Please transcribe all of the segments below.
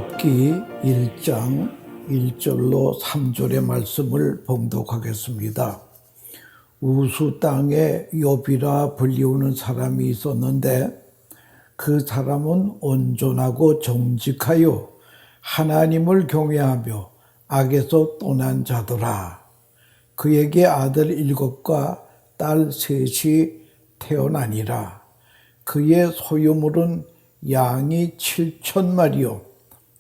욥기 1장 1절로 3절의 말씀을 봉독하겠습니다. 우수 땅에 욥이라 불리우는 사람이 있었는데 그 사람은 온전하고 정직하여 하나님을 경외하며 악에서 떠난 자더라. 그에게 아들 7과 딸 3이 태어나니라. 그의 소유물은 양이 7,000마리요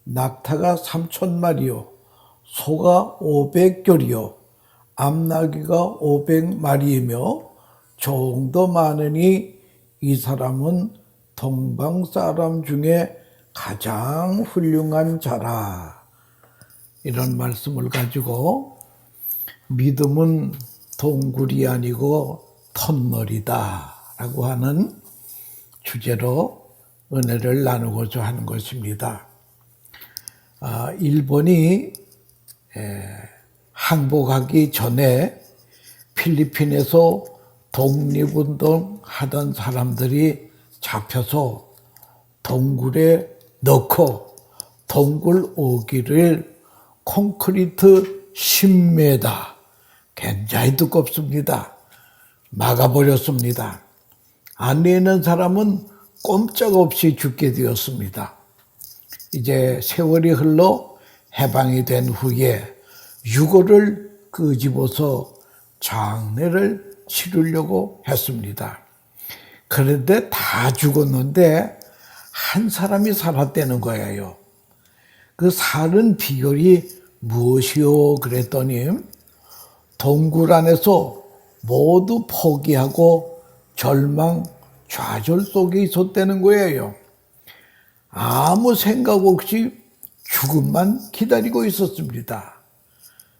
낙타가 3,000마리요 소가 500결이요 암나귀가 500마리이며 종도 많으니 이 사람은 동방 사람 중에 가장 훌륭한 자라. 이런 말씀을 가지고 믿음은 동굴이 아니고 터널이다 라고 하는 주제로 은혜를 나누고자 하는 것입니다. 일본이 항복하기 전에 필리핀에서 독립운동 하던 사람들이 잡혀서 동굴에 넣고 동굴 오기를 콘크리트 10m 굉장히 두껍습니다. 막아버렸습니다. 안에 있는 사람은 꼼짝없이 죽게 되었습니다. 이제 세월이 흘러 해방이 된 후에 유골을 끄집어서 장례를 치르려고 했습니다. 그런데 다 죽었는데 한 사람이 살았다는 거예요. 그 살은 비결이 무엇이요? 그랬더니 동굴 안에서 모두 포기하고 절망, 좌절 속에 있었다는 거예요. 아무 생각 없이 죽음만 기다리고 있었습니다.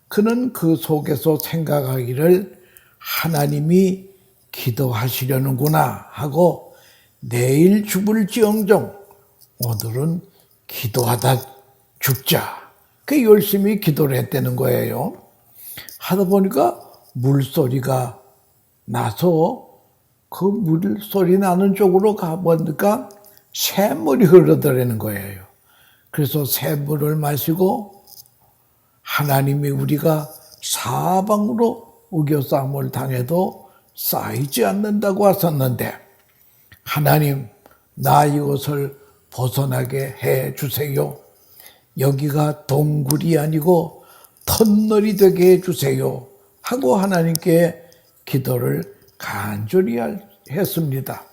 그는 그 속에서 생각하기를 하나님이 기도하시려는구나 하고 내일 죽을지언정 오늘은 기도하다 죽자. 그 열심히 기도를 했다는 거예요. 하다 보니까 물소리가 나서 그 물소리 나는 쪽으로 가보니까 샘물이 흐르더라는 거예요. 그래서 샘물을 마시고 하나님이 우리가 사방으로 우겨싸움을 당해도 쌓이지 않는다고 하셨는데 하나님 나 이것을 벗어나게 해 주세요. 여기가 동굴이 아니고 터널이 되게 해 주세요. 하고 하나님께 기도를 간절히 했습니다.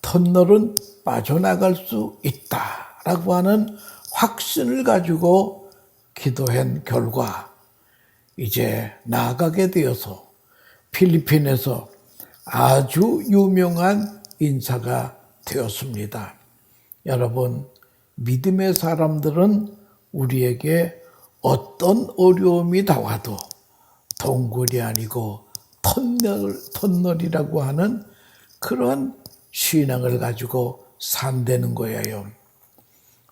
터널은 빠져나갈 수 있다라고 하는 확신을 가지고 기도한 결과 이제 나아가게 되어서 필리핀에서 아주 유명한 인사가 되었습니다. 여러분, 믿음의 사람들은 우리에게 어떤 어려움이 다와도 동굴이 아니고 터널이라고 하는 그런 신앙을 가지고 산다는 거예요.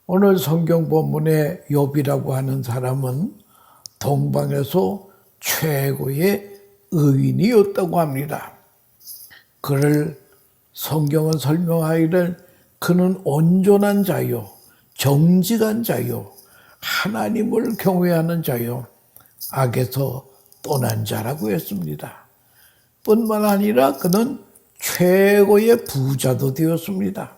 오늘 성경 본문의 욥이라고 하는 사람은 동방에서 최고의 의인이었다고 합니다. 그를 성경은 설명하기를 그는 온전한 자요, 정직한 자요, 하나님을 경외하는 자요, 악에서 떠난 자라고 했습니다. 뿐만 아니라 그는 최고의 부자도 되었습니다.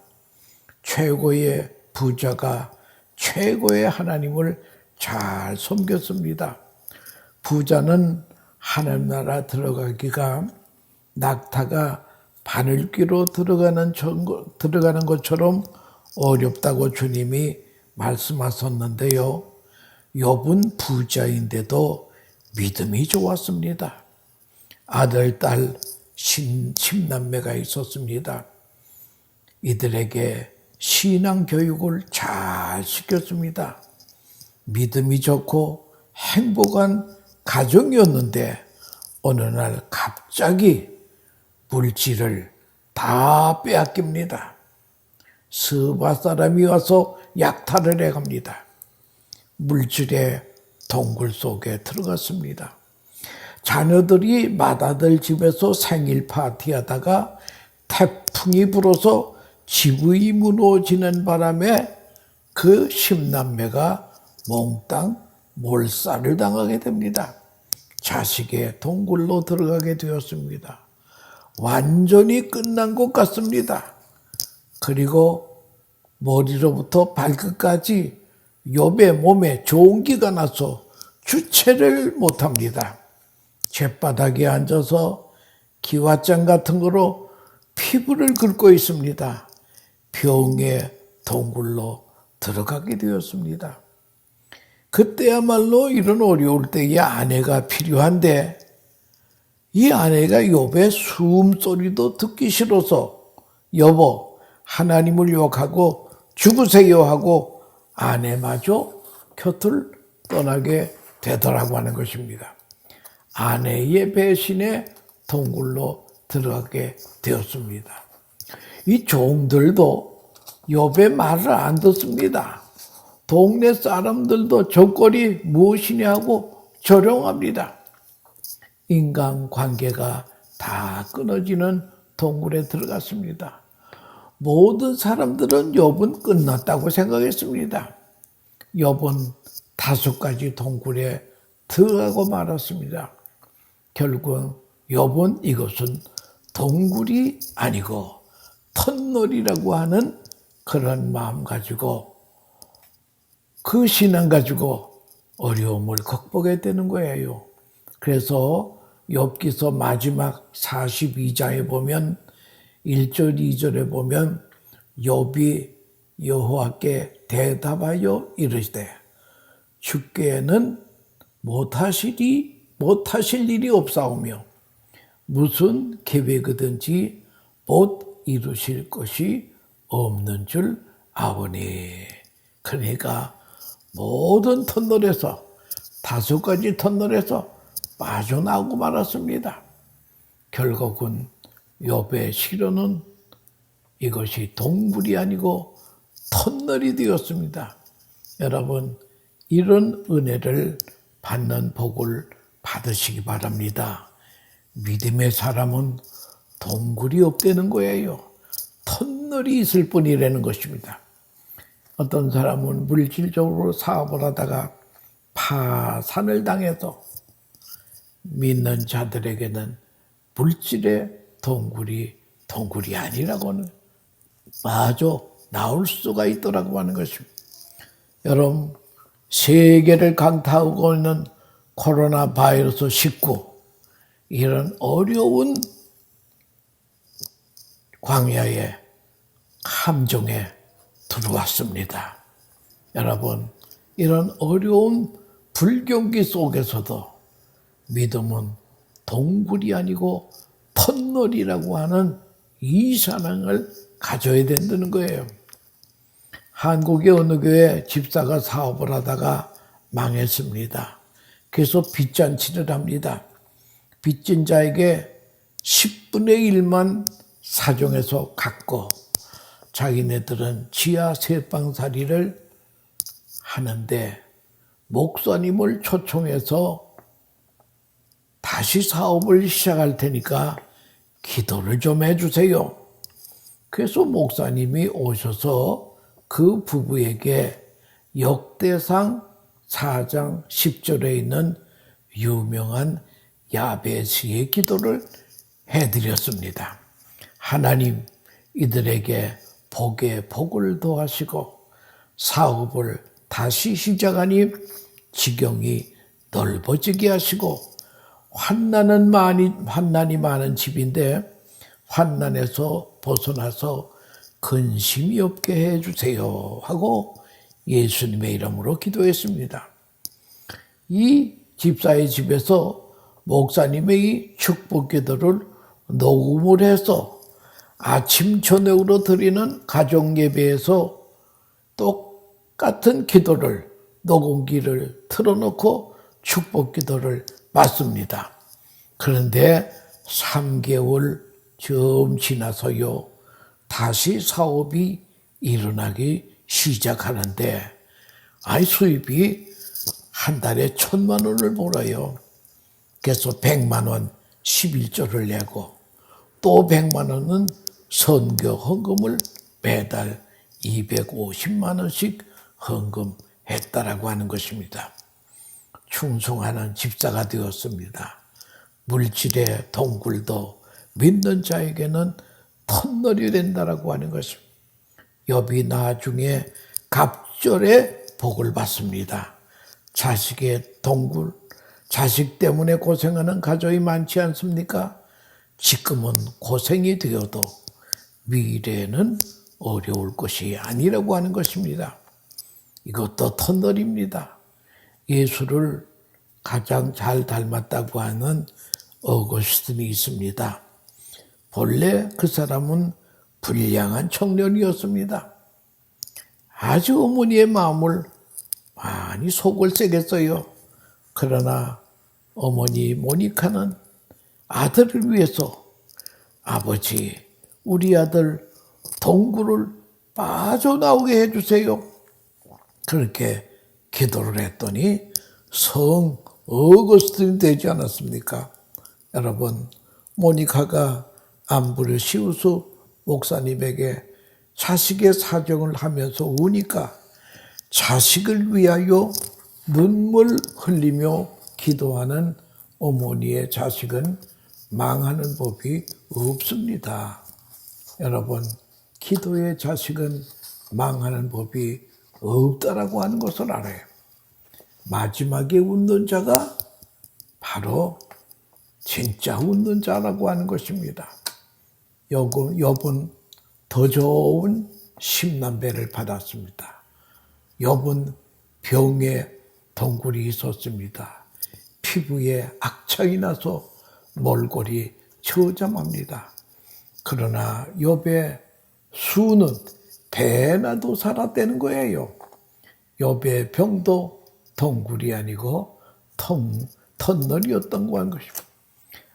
최고의 부자가 최고의 하나님을 잘 섬겼습니다. 부자는 하나님 나라 들어가기가 낙타가 바늘귀로 들어가는 것처럼 어렵다고 주님이 말씀하셨는데요. 욥은 부자인데도 믿음이 좋았습니다. 아들, 딸, 10남매가 있었습니다. 이들에게 신앙 교육을 잘 시켰습니다. 믿음이 좋고 행복한 가정이었는데 어느 날 갑자기 물질을 다 빼앗깁니다. 스바 사람이 와서 약탈을 해갑니다. 물질의 동굴 속에 들어갔습니다. 자녀들이 맏아들 집에서 생일 파티하다가 태풍이 불어서 집이 무너지는 바람에 그 10남매가 몽땅 몰살을 당하게 됩니다. 자식의 동굴로 들어가게 되었습니다. 완전히 끝난 것 같습니다. 그리고 머리로부터 발끝까지 욥의 몸에 종기가 나서 주체를 못합니다. 잿바닥에 앉아서 기왓장 같은 거로 피부를 긁고 있습니다. 병의 동굴로 들어가게 되었습니다. 그때야말로 이런 어려울 때에 아내가 필요한데 이 아내가 욥의 숨소리도 듣기 싫어서 여보 하나님을 욕하고 죽으세요 하고 아내마저 곁을 떠나게 되더라고 하는 것입니다. 아내의 배신에 동굴로 들어가게 되었습니다. 이 종들도 욥의 말을 안 듣습니다. 동네 사람들도 저꼴이 무엇이냐고 조롱합니다. 인간관계가 다 끊어지는 동굴에 들어갔습니다. 모든 사람들은 욥은 끝났다고 생각했습니다. 욥은 5가지 동굴에 들어가고 말았습니다. 결국 욥은 이것은 동굴이 아니고 터널이라고 하는 그런 마음 가지고 그 신앙 가지고 어려움을 극복해야 되는 거예요. 그래서 욥기서 마지막 42장에 보면 1절 2절에 보면 욥이 여호와께 대답하여 이르시되 주께는 못하실 일이 없사오며 무슨 계획이든지 못 이루실 것이 없는 줄 아오니. 그러니까 모든 터널에서 5가지 터널에서 빠져나오고 말았습니다. 결국은 욥의 시련은 이것이 동굴이 아니고 터널이 되었습니다. 여러분 이런 은혜를 받는 복을 받으시기 바랍니다. 믿음의 사람은 동굴이 없다는 거예요. 터널이 있을 뿐이라는 것입니다. 어떤 사람은 물질적으로 사업을 하다가 파산을 당해서 믿는 자들에게는 물질의 동굴이 아니라고는 마저 나올 수가 있더라고 하는 것입니다. 여러분 세계를 강타하고 있는 코로나 바이러스 19 이런 어려운 광야의 함정에 들어왔습니다. 여러분 이런 어려운 불경기 속에서도 믿음은 동굴이 아니고 터널이라고 하는 이 사랑을 가져야 된다는 거예요. 한국의 어느 교회 집사가 사업을 하다가 망했습니다. 그래서 빚잔치를 합니다. 빚진 자에게 10분의 1만 사정해서 갖고 자기네들은 지하 세방살이를 하는데 목사님을 초청해서 다시 사업을 시작할 테니까 기도를 좀 해주세요. 그래서 목사님이 오셔서 그 부부에게 역대상 4장 10절에 있는 유명한 야베스의 기도를 해드렸습니다. 하나님 이들에게 복에 복을 더하시고 사업을 다시 시작하니 지경이 넓어지게 하시고 환난이 많은 집인데 환난에서 벗어나서 근심이 없게 해주세요 하고 예수님의 이름으로 기도했습니다. 이 집사의 집에서 목사님의 이 축복 기도를 녹음을 해서 아침 저녁으로 드리는 가정 예배에서 똑같은 기도를 녹음기를 틀어놓고 축복 기도를 받습니다. 그런데 3개월 좀 지나서요 다시 사업이 일어나기 시작하는데 수입이 한 달에 1,000만 원을 벌어요. 그래서 100만 원 11조를 내고 또 100만 원은 선교 헌금을 매달 250만 원씩 헌금했다라고 하는 것입니다. 충성하는 집사가 되었습니다. 물질의 동굴도 믿는 자에게는 터널이 된다라고 하는 것입니다. 욥이 나중에 갑절의 복을 받습니다. 자식의 동굴, 자식 때문에 고생하는 가족이 많지 않습니까? 지금은 고생이 되어도 미래는 어려울 것이 아니라고 하는 것입니다. 이것도 터널입니다. 예수를 가장 잘 닮았다고 하는 어거스틴이 있습니다. 본래 그 사람은 불량한 청년이었습니다. 아주 어머니의 마음을 많이 속을 세게 써요. 그러나 어머니 모니카는 아들을 위해서 아버지, 우리 아들 동굴을 빠져나오게 해주세요. 그렇게 기도를 했더니 성 어거스틴이 되지 않았습니까? 여러분, 모니카가 암브로시우스 목사님에게 자식의 사정을 하면서 우니까 자식을 위하여 눈물 흘리며 기도하는 어머니의 자식은 망하는 법이 없습니다. 여러분, 기도의 자식은 망하는 법이 없다라고 하는 것을 알아요. 마지막에 웃는 자가 바로 진짜 웃는 자라고 하는 것입니다. 욥은 더 좋은 십남배를 받았습니다. 욥은 병에 동굴이 있었습니다. 피부에 악창이 나서 몰골이 처잠합니다. 그러나 욥의 수는 배나도 살았다는 거예요. 욥의 병도 동굴이 아니고 터널이었던 거한 것입니다.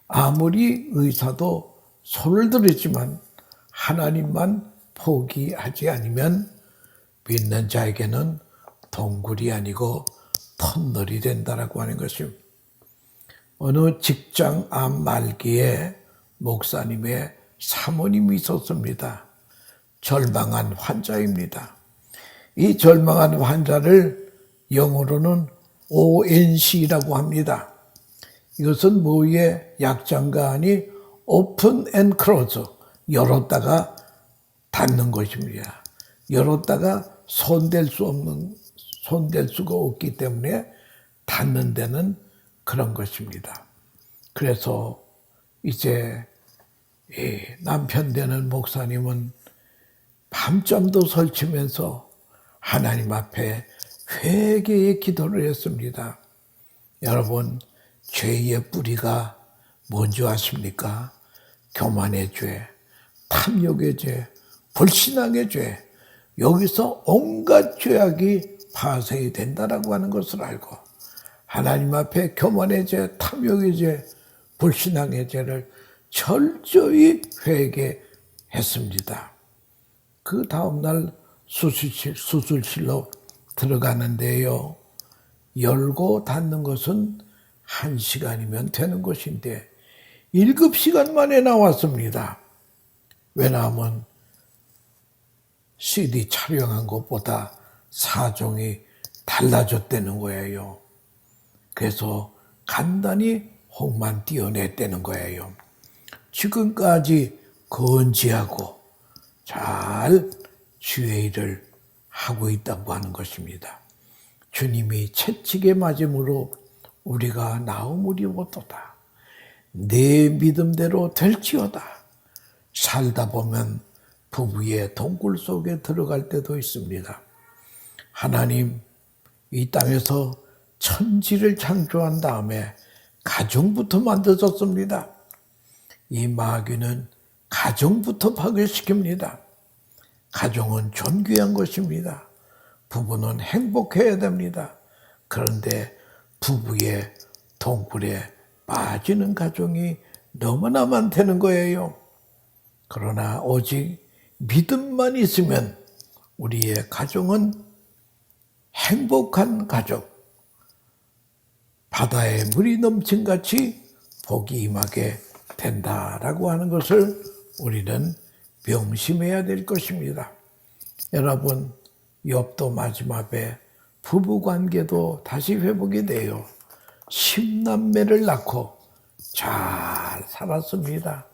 아무리 의사도 손을 들었지만 하나님만 포기하지 않으면 믿는 자에게는 동굴이 아니고 터널이 된다라고 하는 것입니다. 어느 직장 암 말기에 목사님의 사모님이 있었습니다. 절망한 환자입니다. 이 절망한 환자를 영어로는 ONC라고 합니다. 이것은 뭐의 약자인가 하니 오픈 앤 클로즈, 열었다가 닫는 것입니다. 열었다가 손댈 수가 없기 때문에 닫는 데는 그런 것입니다. 그래서 이제 남편 되는 목사님은 밤잠도 설치면서 하나님 앞에 회개의 기도를 했습니다. 여러분, 죄의 뿌리가 뭔지 아십니까? 교만의 죄, 탐욕의 죄, 불신앙의 죄, 여기서 온갖 죄악이 파생이 된다라고 하는 것을 알고 하나님 앞에 교만의 죄, 탐욕의 죄, 불신앙의 죄를 철저히 회개했습니다. 그 다음날 수술실로 들어가는데요. 열고 닫는 것은 1시간이면 되는 것인데 7시간 만에 나왔습니다. 왜냐하면 CD 촬영한 것보다 사정이 달라졌다는 거예요. 그래서 간단히 혹만 띄어냈다는 거예요. 지금까지 건지하고 잘 주의 일을 하고 있다고 하는 것입니다. 주님이 채찍에 맞음으로 우리가 나음으리 못하다. 내 믿음대로 될지어다. 살다 보면 부부의 동굴 속에 들어갈 때도 있습니다. 하나님 이 땅에서 천지를 창조한 다음에 가정부터 만들었습니다. 이 마귀는 가정부터 파괴시킵니다. 가정은 존귀한 것입니다. 부부는 행복해야 됩니다. 그런데 부부의 동굴에 빠지는 가정이 너무나 많다는 거예요. 그러나 오직 믿음만 있으면 우리의 가정은 행복한 가족, 바다에 물이 넘친 같이 복이 임하게 된다라고 하는 것을 우리는 명심해야 될 것입니다. 여러분, 욥도 마지막에 부부관계도 다시 회복이 돼요. 10남매를 낳고 잘 살았습니다.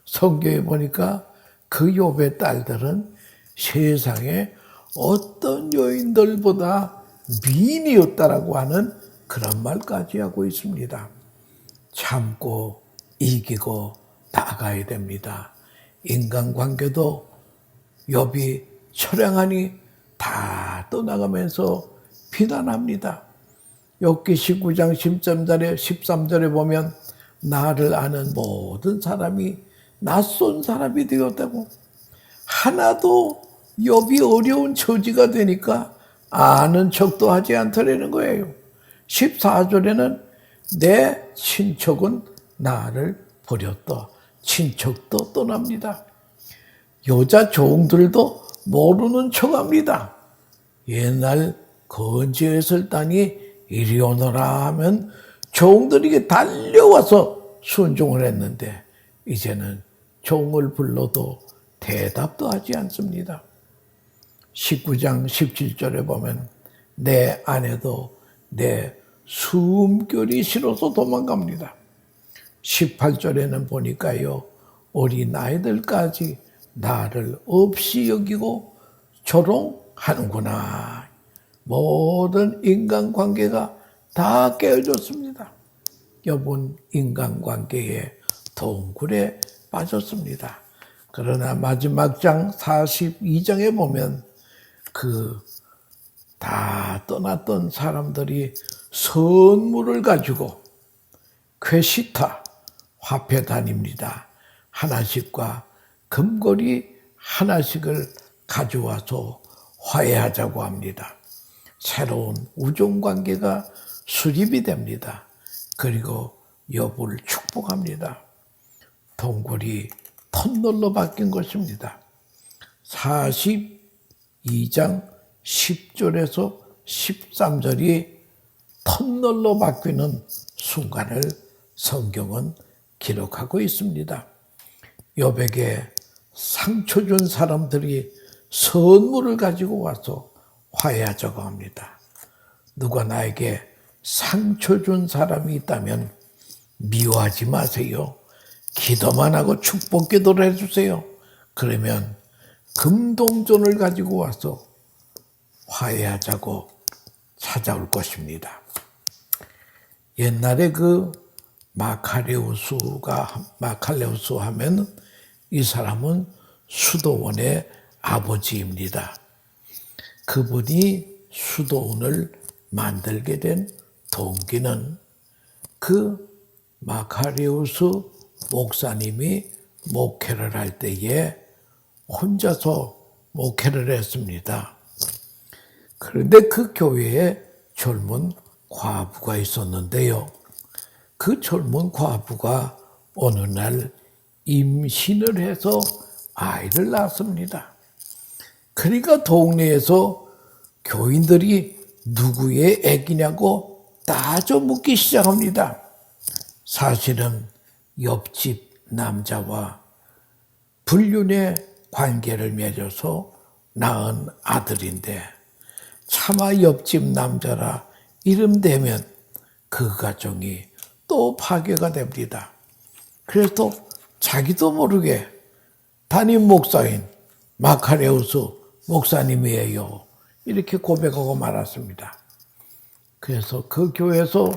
성경에 보니까 그 욥의 딸들은 세상에 어떤 여인들보다 미인이었다라고 하는 그런 말까지 하고 있습니다. 참고 이기고 나가야 됩니다. 인간관계도 욥이 처량하니 다 떠나가면서 비난합니다. 욥기 19장 13절에 보면 나를 아는 모든 사람이 낯선 사람이 되었다고. 하나도 욥이 어려운 처지가 되니까 아는 척도 하지 않더라는 거예요. 14절에는 내 친척은 나를 버렸다. 친척도 떠납니다. 여자 종들도 모르는 척합니다. 옛날 건지했을 따니 이리 오너라 하면 종들에게 달려와서 순종을 했는데 이제는 종을 불러도 대답도 하지 않습니다. 19장 17절에 보면 내 아내도 내 숨결이 싫어서 도망갑니다. 18절에는 보니까요, 어린 아이들까지 나를 없이 여기고 조롱하는구나. 모든 인간관계가 다 깨어졌습니다. 욥은 인간관계의 동굴에 빠졌습니다. 그러나 마지막 장 42장에 보면 그 다 떠났던 사람들이 선물을 가지고 퀘시타 화폐단입니다. 하나씩과 금고리 하나씩을 가져와서 화해하자고 합니다. 새로운 우정관계가 수립이 됩니다. 그리고 욥을 축복합니다. 동굴이 터널로 바뀐 것입니다. 42장 10절에서 13절이 터널로 바뀌는 순간을 성경은 기록하고 있습니다. 욥에게 상처 준 사람들이 선물을 가지고 와서 화해하자고 합니다. 누가 나에게 상처 준 사람이 있다면 미워하지 마세요. 기도만 하고 축복 기도를 해주세요. 그러면 금동전을 가지고 와서 화해하자고 찾아올 것입니다. 옛날에 그 마카레우스 하면 이 사람은 수도원의 아버지입니다. 그분이 수도원을 만들게 된 동기는 그 마카레우스 목사님이 목회를 할 때에 혼자서 목회를 했습니다. 그런데 그 교회에 젊은 과부가 있었는데요. 그 젊은 과부가 어느 날 임신을 해서 아이를 낳았습니다. 그러니까 동네에서 교인들이 누구의 아기냐고 따져 묻기 시작합니다. 사실은 옆집 남자와 불륜의 관계를 맺어서 낳은 아들인데 차마 옆집 남자라 이름 대면 그 가정이 또 파괴가 됩니다. 그래서 자기도 모르게 담임 목사인 마카레우스 목사님이에요. 이렇게 고백하고 말았습니다. 그래서 그 교회에서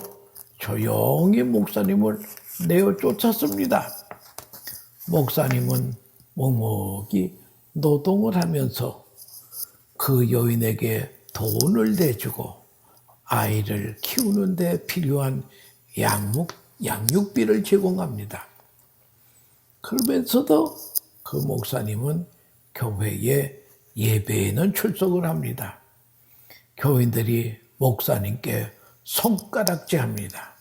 조용히 목사님을 내어 쫓았습니다. 목사님은 묵묵히 노동을 하면서 그 여인에게 돈을 대주고 아이를 키우는 데 필요한 양육비를 제공합니다. 그러면서도 그 목사님은 교회에 예배에는 출석을 합니다. 교인들이 목사님께 손가락질합니다.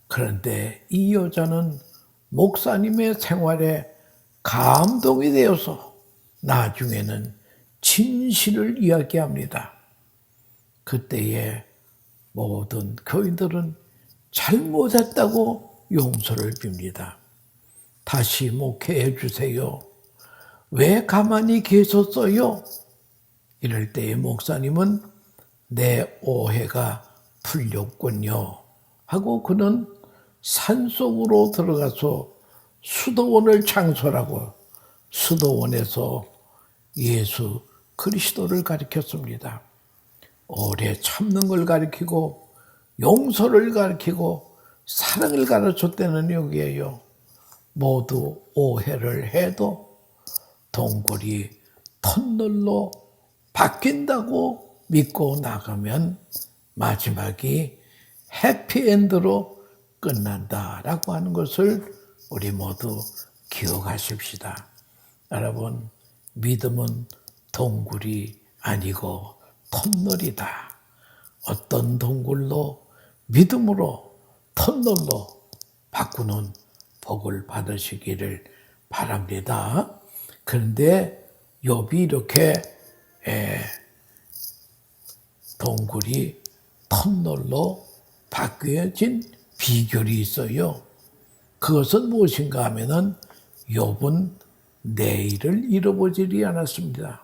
그런데 이 여자는 목사님의 생활에 감동이 되어서 나중에는 진실을 이야기합니다. 그때에 모든 교인들은 잘못했다고 용서를 빕니다. 다시 목회해 주세요. 왜 가만히 계셨어요? 이럴 때에 목사님은 내 오해가 풀렸군요 하고 그는 산속으로 들어가서 수도원을 창설하고 수도원에서 예수 그리스도를 가르쳤습니다. 오래 참는 걸 가르치고 용서를 가르치고 사랑을 가르쳤다는 여기에요. 모두 오해를 해도 동굴이 터널로 바뀐다고 믿고 나가면 마지막이 해피엔드로 끝난다라고 하는 것을 우리 모두 기억하십시다. 여러분, 믿음은 동굴이 아니고 터널이다. 어떤 동굴로 믿음으로 터널로 바꾸는 복을 받으시기를 바랍니다. 그런데 욥이 이렇게 동굴이 터널로 바뀌어진 비결이 있어요. 그것은 무엇인가 하면은 욥은 내일을 잃어보지 않았습니다.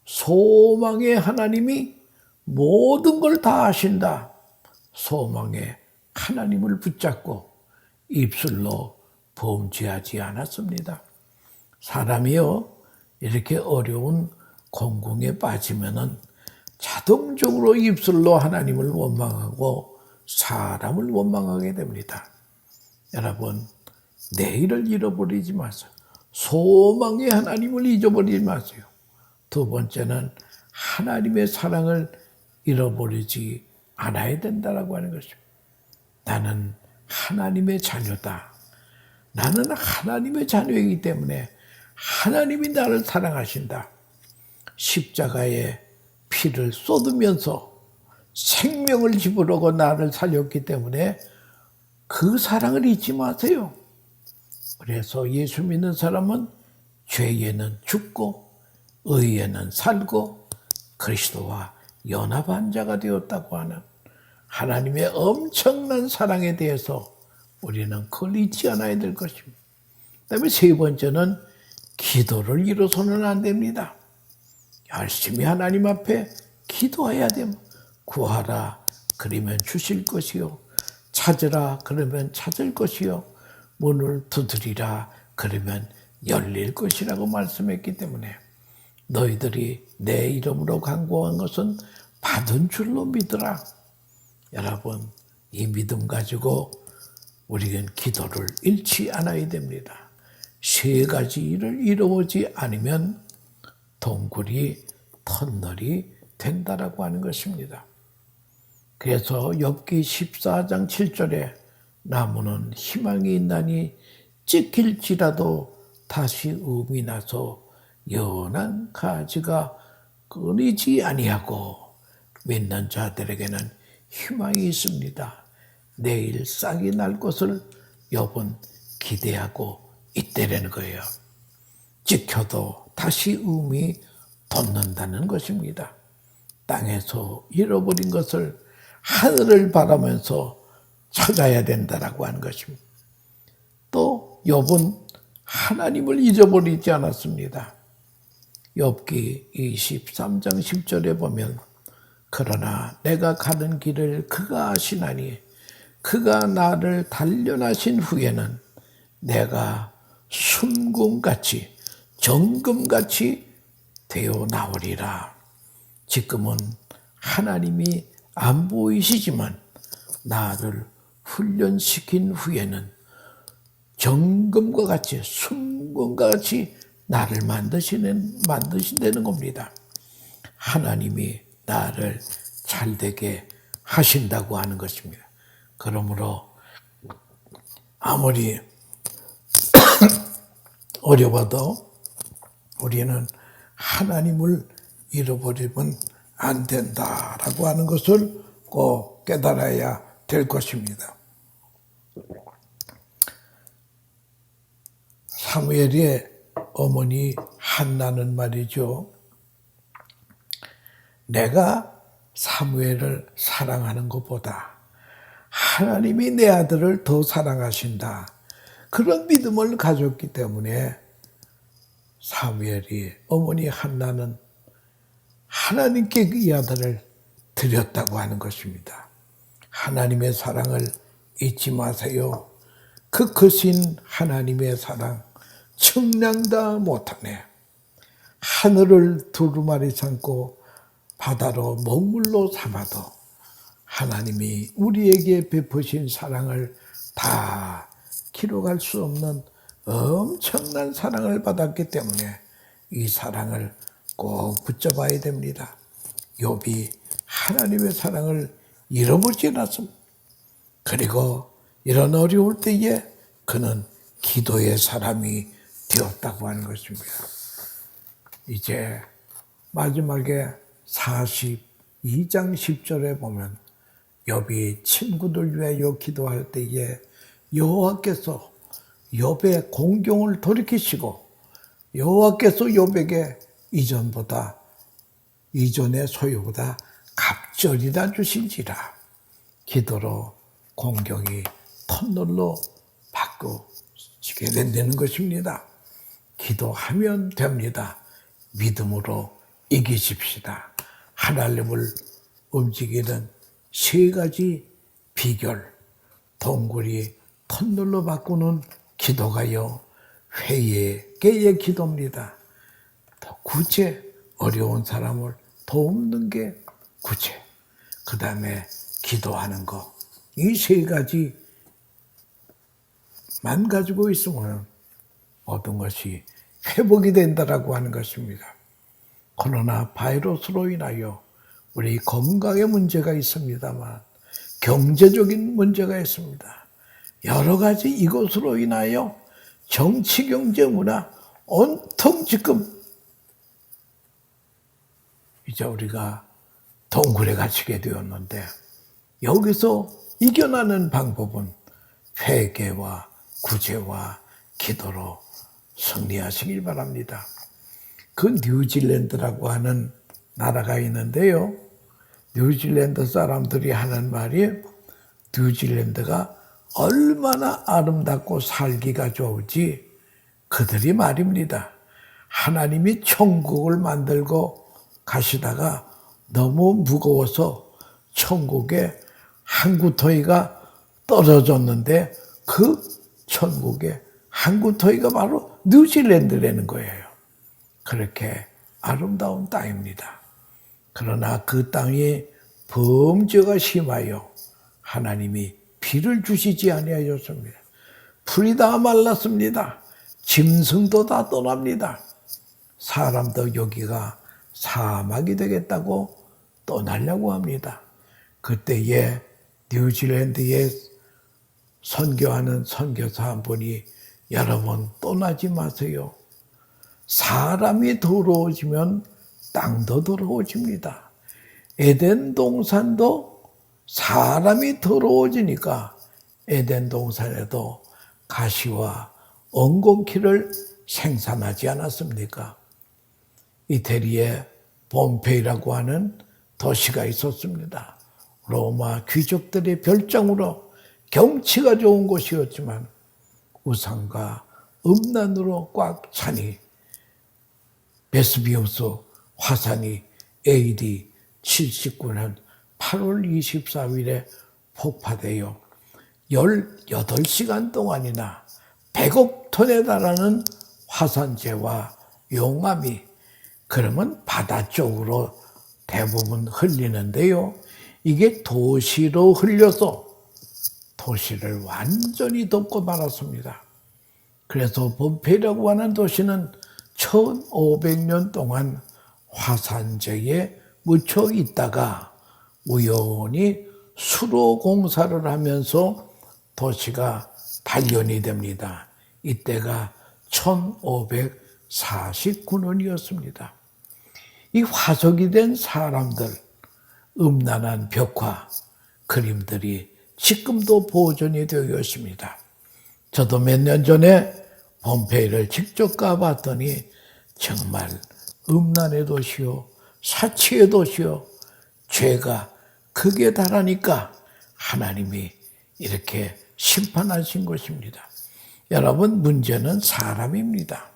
소망의 하나님이 모든 걸 다 아신다. 소망의 하나님을 붙잡고 입술로 범죄하지 않았습니다. 사람이요, 이렇게 어려운 공궁에 빠지면은 자동적으로 입술로 하나님을 원망하고 사람을 원망하게 됩니다. 여러분, 내일을 잃어버리지 마세요. 소망의 하나님을 잊어버리지 마세요. 두 번째는 하나님의 사랑을 잃어버리지 않아야 된다라고 하는 것입니다. 나는 하나님의 자녀다. 나는 하나님의 자녀이기 때문에 하나님이 나를 사랑하신다. 십자가에 피를 쏟으면서 생명을 지불하고 나를 살렸기 때문에 그 사랑을 잊지 마세요. 그래서 예수 믿는 사람은 죄에는 죽고 의에는 살고 그리스도와 연합한 자가 되었다고 하는 하나님의 엄청난 사랑에 대해서 우리는 그걸 잊지 않아야 될 것입니다. 그다음에 세 번째는 기도를 잃어서는 안 됩니다. 열심히 하나님 앞에 기도해야 됩니다. 구하라 그러면 주실 것이요, 찾으라 그러면 찾을 것이요, 문을 두드리라 그러면 열릴 것이라고 말씀했기 때문에 너희들이 내 이름으로 간구한 것은 받은 줄로 믿으라. 여러분, 이 믿음 가지고 우리는 기도를 잃지 않아야 됩니다. 세 가지 일을 이루어지 않으면 동굴이 터널이 된다라고 하는 것입니다. 그래서 욥기 14장 7절에 나무는 희망이 있나니 찍힐지라도 다시 음이 나서 연한 가지가 끊이지 아니하고 믿는 자들에게는 희망이 있습니다. 내일 싹이 날 것을 욥은 기대하고 있다라는 거예요. 찍혀도 다시 음이 돋는다는 것입니다. 땅에서 잃어버린 것을 하늘을 바라면서 찾아야 된다라고 하는 것입니다. 또 욥은 하나님을 잊어버리지 않았습니다. 욥기 23장 10절에 보면 그러나 내가 가는 길을 그가 아시나니 그가 나를 단련하신 후에는 내가 순금같이 정금같이 되어 나오리라. 지금은 하나님이 안 보이시지만 나를 훈련시킨 후에는 정금과 같이 순금과 같이 나를 만드신다는 겁니다. 하나님이 나를 잘되게 하신다고 하는 것입니다. 그러므로 아무리 어려워도 우리는 하나님을 잃어버리면 안 된다라고 하는 것을 꼭 깨달아야 될 것입니다. 사무엘의 어머니 한나는 말이죠. 내가 사무엘을 사랑하는 것보다 하나님이 내 아들을 더 사랑하신다. 그런 믿음을 가졌기 때문에 사무엘이 어머니 한나는 하나님께 이 아들을 드렸다고 하는 것입니다. 하나님의 사랑을 잊지 마세요. 그 크신 하나님의 사랑 측량다 못하네. 하늘을 두루마리 삼고 바다로 먹물로 삼아도 하나님이 우리에게 베푸신 사랑을 다 기록할 수 없는 엄청난 사랑을 받았기 때문에 이 사랑을 꼭 붙잡아야 됩니다. 욥이 하나님의 사랑을 잃어버리지 않았습니다. 그리고 이런 어려울 때에 그는 기도의 사람이 되었다고 하는 것입니다. 이제 마지막에 42장 10절에 보면 욥이 친구들 위하여 기도할 때에 여호와께서 욥의 공경을 돌이키시고 여호와께서 욥에게 이전의 소유보다 갑절이나 주신지라 기도로 공경이 터널로 바꾸시게 된다는 것입니다. 기도하면 됩니다. 믿음으로 이기십시다. 하나님을 움직이는 세 가지 비결, 동굴이 터널로 바꾸는 기도가요, 회개의 기도입니다. 더 구제, 어려운 사람을 돕는 게 구제, 그 다음에 기도하는 거, 이 세 가지만 가지고 있으면 모든 것이 회복이 된다라고 하는 것입니다. 코로나 바이러스로 인하여 우리 건강에 문제가 있습니다만 경제적인 문제가 있습니다. 여러 가지 이것으로 인하여 정치, 경제, 문화 온통 지금 이제 우리가 동굴에 갇히게 되었는데 여기서 이겨나는 방법은 회개와 구제와 기도로 승리하시길 바랍니다. 그 뉴질랜드라고 하는 나라가 있는데요. 뉴질랜드 사람들이 하는 말이 뉴질랜드가 얼마나 아름답고 살기가 좋을지 그들이 말입니다. 하나님이 천국을 만들고 가시다가 너무 무거워서 천국에 항구토이가 떨어졌는데 그 천국에 항구토이가 바로 뉴질랜드라는 거예요. 그렇게 아름다운 땅입니다. 그러나 그 땅이 범죄가 심하여 하나님이 비를 주시지 아니하였습니다. 풀이 다 말랐습니다. 짐승도 다 떠납니다. 사람도 여기가 사막이 되겠다고 떠나려고 합니다. 그때에 뉴질랜드에 선교하는 선교사 한 분이 여러분 떠나지 마세요. 사람이 더러워지면 땅도 더러워집니다. 에덴 동산도 사람이 더러워지니까 에덴 동산에도 가시와 엉겅퀴를 생산하지 않았습니까? 이태리에 폼페이라고 하는 도시가 있었습니다. 로마 귀족들의 별장으로 경치가 좋은 곳이었지만 우상과 음란으로 꽉 차니 베스비우스 화산이 AD 79년 8월 24일에 폭파되어 18시간 동안이나 100억 톤에 달하는 화산재와 용암이 그러면 바다 쪽으로 대부분 흘리는데요. 이게 도시로 흘려서 도시를 완전히 덮고 말았습니다. 그래서 폼페이라고 하는 도시는 1500년 동안 화산재에 묻혀 있다가 우연히 수로 공사를 하면서 도시가 발견이 됩니다. 이때가 1549년이었습니다. 이 화석이 된 사람들, 음란한 벽화, 그림들이 지금도 보존이 되어 있습니다. 저도 몇 년 전에 폼페이를 직접 가봤더니 정말 음란의 도시요, 사치의 도시요, 죄가 극에 달하니까 하나님이 이렇게 심판하신 것입니다. 여러분, 문제는 사람입니다.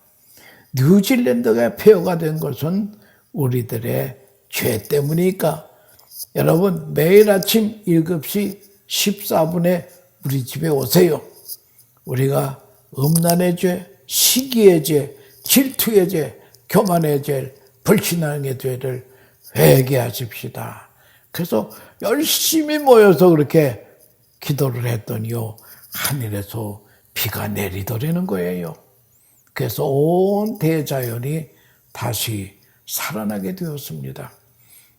뉴질랜드가 폐허가 된 것은 우리들의 죄 때문이니까 여러분 매일 아침 7시 14분에 우리 집에 오세요. 우리가 음란의 죄, 시기의 죄, 질투의 죄, 교만의 죄, 불신앙의 죄를 회개하십시다. 그래서 열심히 모여서 그렇게 기도를 했더니요, 하늘에서 비가 내리더라는 거예요. 그래서 온 대자연이 다시 살아나게 되었습니다.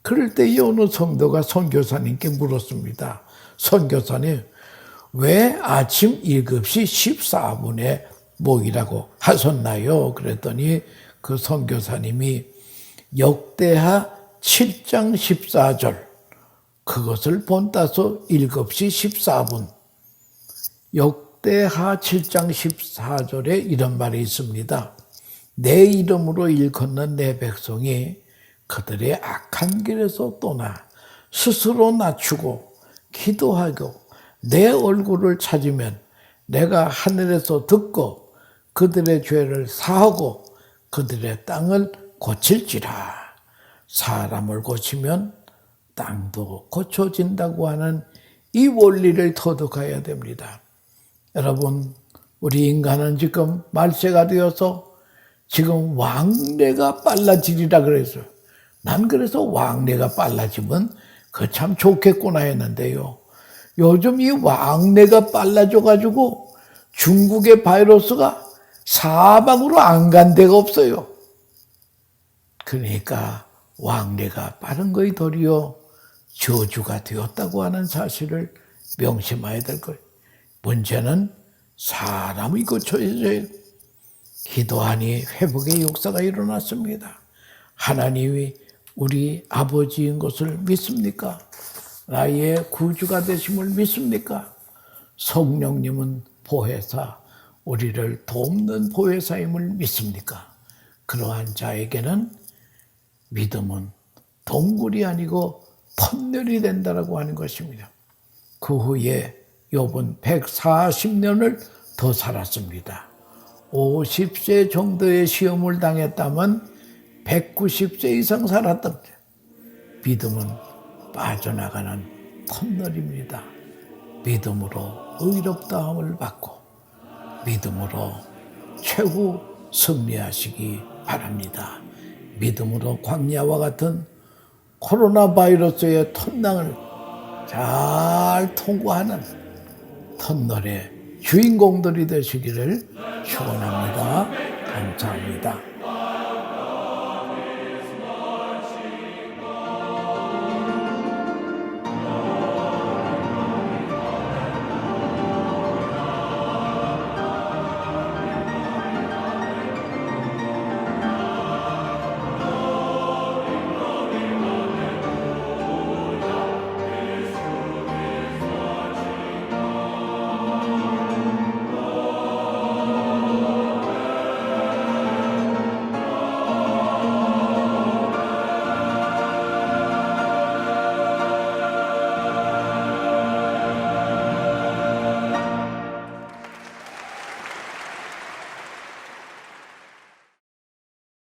그럴 때 이 어느 성도가 선교사님께 물었습니다. 선교사님, 왜 아침 7시 14분에 모이라고 하셨나요? 그랬더니 그 선교사님이 역대하 7장 14절 그것을 본따서 7시 14분 역대하 7장 14절에 이런 말이 있습니다. 내 이름으로 일컫는 내 백성이 그들의 악한 길에서 떠나 스스로 낮추고 기도하고 내 얼굴을 찾으면 내가 하늘에서 듣고 그들의 죄를 사하고 그들의 땅을 고칠지라. 사람을 고치면 땅도 고쳐진다고 하는 이 원리를 터득해야 됩니다. 여러분, 우리 인간은 지금 말세가 되어서 지금 왕래가 빨라지리라 그랬어요. 난 그래서 왕래가 빨라지면 그 참 좋겠구나 했는데요. 요즘 이 왕래가 빨라져가지고 중국의 바이러스가 사방으로 안 간 데가 없어요. 그러니까 왕래가 빠른 것이 도리어 저주가 되었다고 하는 사실을 명심해야 될 거예요. 문제는 사람이 고쳐져야 기도하니 회복의 역사가 일어났습니다. 하나님이 우리 아버지인 것을 믿습니까? 나의 구주가 되심을 믿습니까? 성령님은 보혜사, 우리를 돕는 보혜사임을 믿습니까? 그러한 자에게는 믿음은 동굴이 아니고 터널이 된다라고 하는 것입니다. 그 후에 욥은 140년을 더 살았습니다. 50세 정도의 시험을 당했다면 190세 이상 살았던 믿음은 빠져나가는 터널입니다. 믿음으로 의롭다함을 받고 믿음으로 최후 승리하시기 바랍니다. 믿음으로 광야와 같은 코로나 바이러스의 터널을 잘 통과하는 터널의 주인공들이 되시기를 축원합니다. 감사합니다.